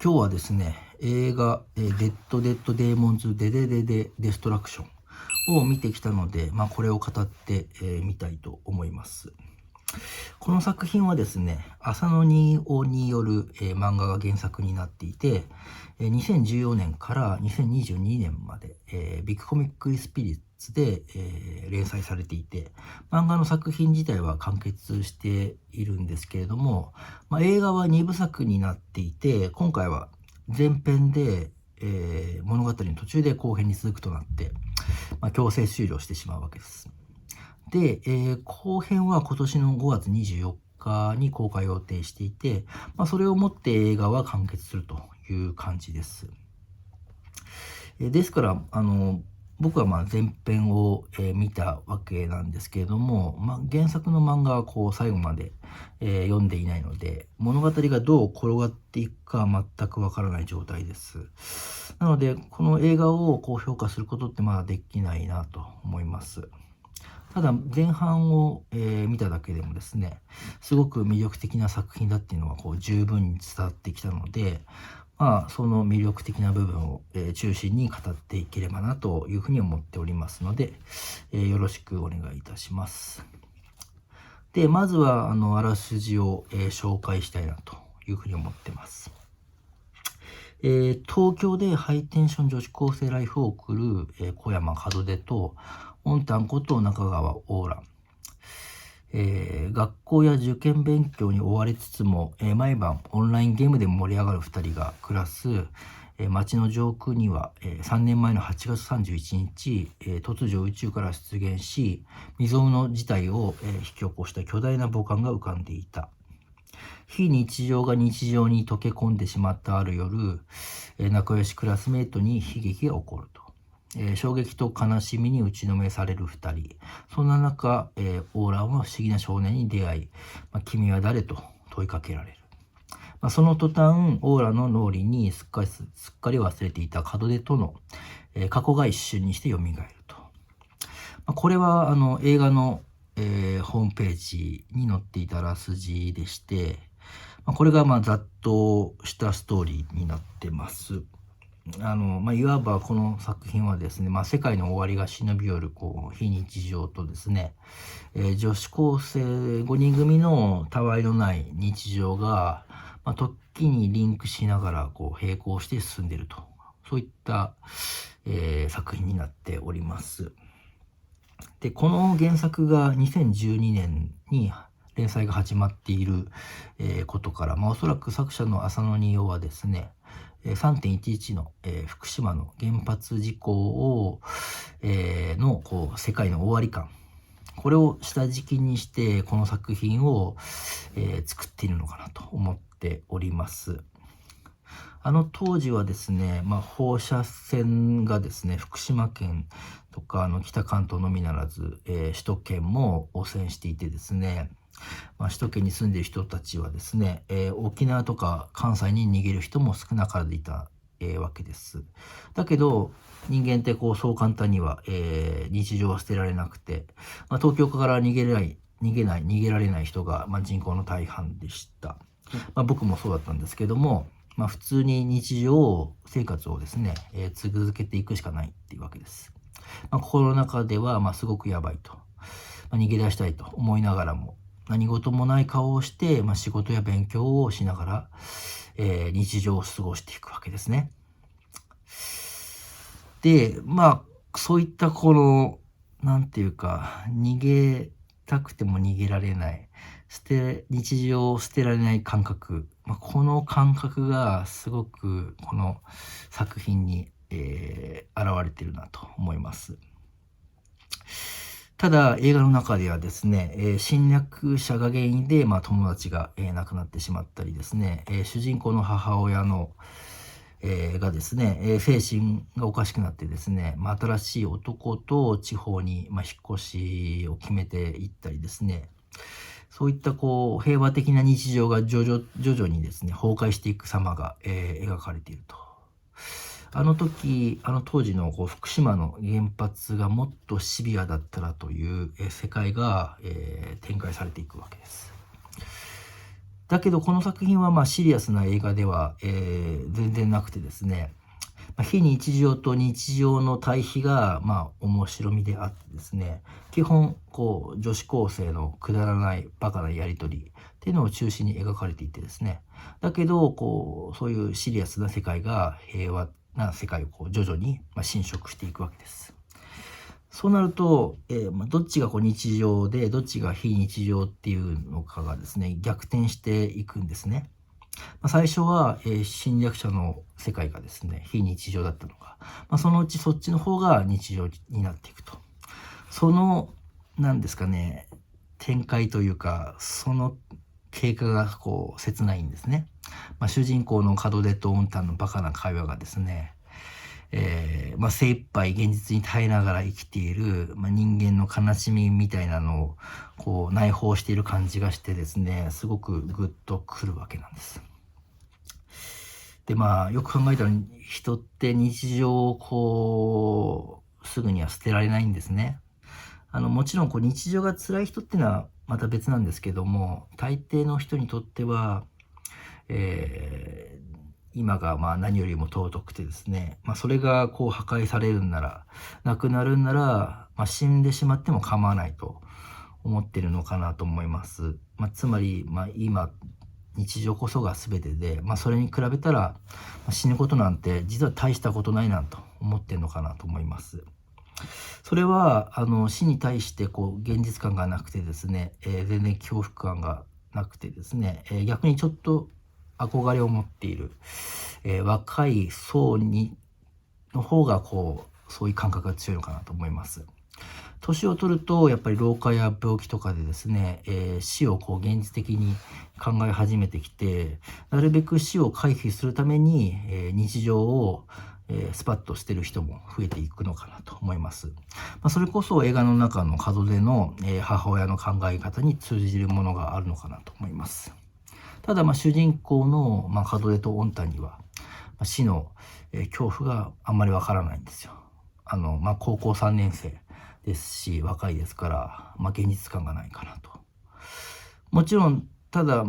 今日はですね、映画、デッド・デッド・デーモンズ・デデデデ・デストラクションを見てきたので、これを語ってみたいと思います。この作品はですね、浅野仁夫による、漫画が原作になっていて、2014年から2022年まで、ビッグコミックスピリッツで、連載されていて、漫画の作品自体は完結しているんですけれども、映画は2部作になっていて、今回は前編で、物語の途中で後編に続くとなって、強制終了してしまうわけです。で、後編は今年の5月24日に公開予定していて、それをもって映画は完結するという感じです。ですから、僕は前編を、見たわけなんですけれども、原作の漫画は最後まで、読んでいないので、物語がどう転がっていくか全くわからない状態です。なので、この映画を評価することってまだできないなと思います。ただ前半を、見ただけでもですね、すごく魅力的な作品だっていうのは十分に伝わってきたので、その魅力的な部分を、中心に語っていければなというふうに思っておりますので、よろしくお願いいたします。で、まずはあらすじを、紹介したいなというふうに思ってます。東京でハイテンション女子高生ライフを送る、小山門出と、オンタンこと中川オーラ。学校や受験勉強に追われつつも、毎晩オンラインゲームで盛り上がる2人が暮らす、街の上空には、3年前の8月31日、突如宇宙から出現し、未曾有の事態を、引き起こした巨大な母艦が浮かんでいた。非日常が日常に溶け込んでしまったある夜、仲良しクラスメートに悲劇が起こると。衝撃と悲しみに打ちのめされる2人。そんな中、オーラは不思議な少年に出会い、君は誰と問いかけられる。その途端、オーラの脳裏にすっかり忘れていた門出との、過去が一瞬にして蘇ると。これは映画の、ホームページに載っていたあらすじでして、これがざっとしたストーリーになってます。いわばこの作品はですね、世界の終わりが忍び寄る非日常とですね、女子高生5人組のたわいのない日常が、時にリンクしながら並行して進んでいると、そういった、作品になっております。で、この原作が2012年に連載が始まっている、ことから、おそらく作者の浅野仁夫はですね、3.11 の、福島の原発事故を、の世界の終わり感、これを下敷きにしてこの作品を、作っているのかなと思っております。当時はですね、放射線がですね、福島県とか北関東のみならず、首都圏も汚染していてですね、首都圏に住んでいる人たちはですね、沖縄とか関西に逃げる人も少なからずいた、わけです。だけど人間ってそう簡単には、日常は捨てられなくて、東京から逃げられない人が、人口の大半でした。僕もそうだったんですけども、普通に日常生活をですね、続けていくしかないっていうわけです。心の中ではすごくやばいと、逃げ出したいと思いながらも、何事もない顔をして、仕事や勉強をしながら、日常を過ごしていくわけですね。で、そういったなんていうか、逃げたくても逃げられない、日常を捨てられない感覚、この感覚がすごくこの作品に、現れているなと思います。ただ映画の中ではですね、侵略者が原因で、友達が、亡くなってしまったりですね、主人公の母親の、がですね、精神がおかしくなってですね、新しい男と地方に、引っ越しを決めていったりですね、そういった平和的な日常が徐々にですね、崩壊していく様が、描かれていると。当時の福島の原発がもっとシビアだったらという、世界が、展開されていくわけです。だけどこの作品はまあシリアスな映画では、全然なくてですね、非日常と日常の対比がまあ面白みであってですね、基本こう女子高生のくだらないバカなやり取りっていうのを中心に描かれていてですね、だけどこうそういうシリアスな世界が平和な世界をこう徐々に侵食していくわけです。そうなると、どっちがこう日常でどっちが非日常っていうのかがですね、逆転していくんですね。最初は、侵略者の世界がですね、非日常だったのが、そのうちそっちの方が日常になっていくと。その、なんですかね、展開というか、その経過がこう切ないんですね。主人公の門出とオンタンのバカな会話がですね、精一杯現実に耐えながら生きている、人間の悲しみみたいなのをこう内包している感じがしてですね、すごくグッとくるわけなんです。でよく考えたら人って日常をこうすぐには捨てられないんですね。もちろんこう日常が辛い人っていうのはまた別なんですけども、大抵の人にとっては、今が何よりも尊くてですね、それがこう破壊されるんなら、なくなるんなら、死んでしまっても構わないと思ってるのかなと思います。つまり、今日常こそが全てで、それに比べたら、死ぬことなんて実は大したことないなと思ってるのかなと思います。それは死に対してこう現実感がなくてですね、全然恐怖感がなくてですね、逆にちょっと憧れを持っている、若い層の方がこうそういう感覚が強いのかなと思います。年を取るとやっぱり老化や病気とかでですね、死をこう現実的に考え始めてきて、なるべく死を回避するために、日常をスパッと捨てる人も増えていくのかなと思います。それこそ映画の中の門出の、母親の考え方に通じるものがあるのかなと思います。ただ主人公の、門出とオンタには、死の、恐怖があんまりわからないんですよ。高校3年生ですし若いですから、現実感がないかなと。もちろんただ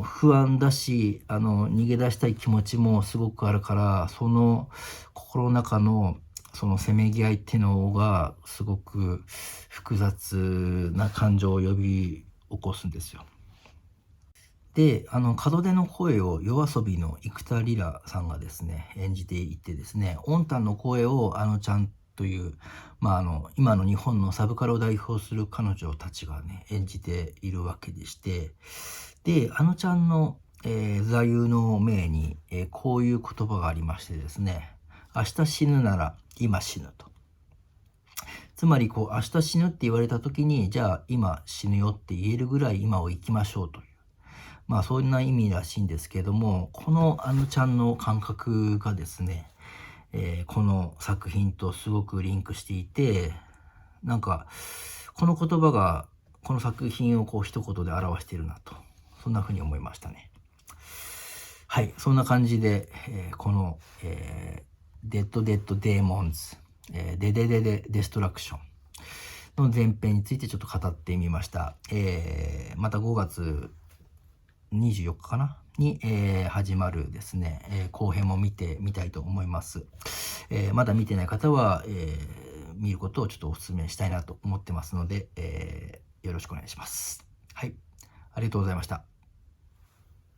不安だし逃げ出したい気持ちもすごくあるから、その心の中のそのせめぎ合いっていうのがすごく複雑な感情を呼び起こすんですよ。で門出の声をYOASOBIの生田リラさんがですね演じていてですね、オンタンの声をちゃんという、今の日本のサブカルを代表する彼女たちがね演じているわけでして、でちゃんの、座右の銘に、こういう言葉がありましてですね、明日死ぬなら今死ぬと。つまりこう明日死ぬって言われた時に、じゃあ今死ぬよって言えるぐらい今を生きましょうという、そんな意味らしいんですけども、このちゃんの感覚がですね、この作品とすごくリンクしていて、なんかこの言葉がこの作品をこう一言で表しているなと、そんな風に思いましたね。はい、そんな感じで、この、デッド・デッド・デーモンズ、デデデデ・デストラクションの前編についてちょっと語ってみました。また5月24日かなに、始まるですね、後編も見てみたいと思います。まだ見てない方は、見ることをちょっとお勧めしたいなと思ってますので、よろしくお願いします。はい、ありがとうございました。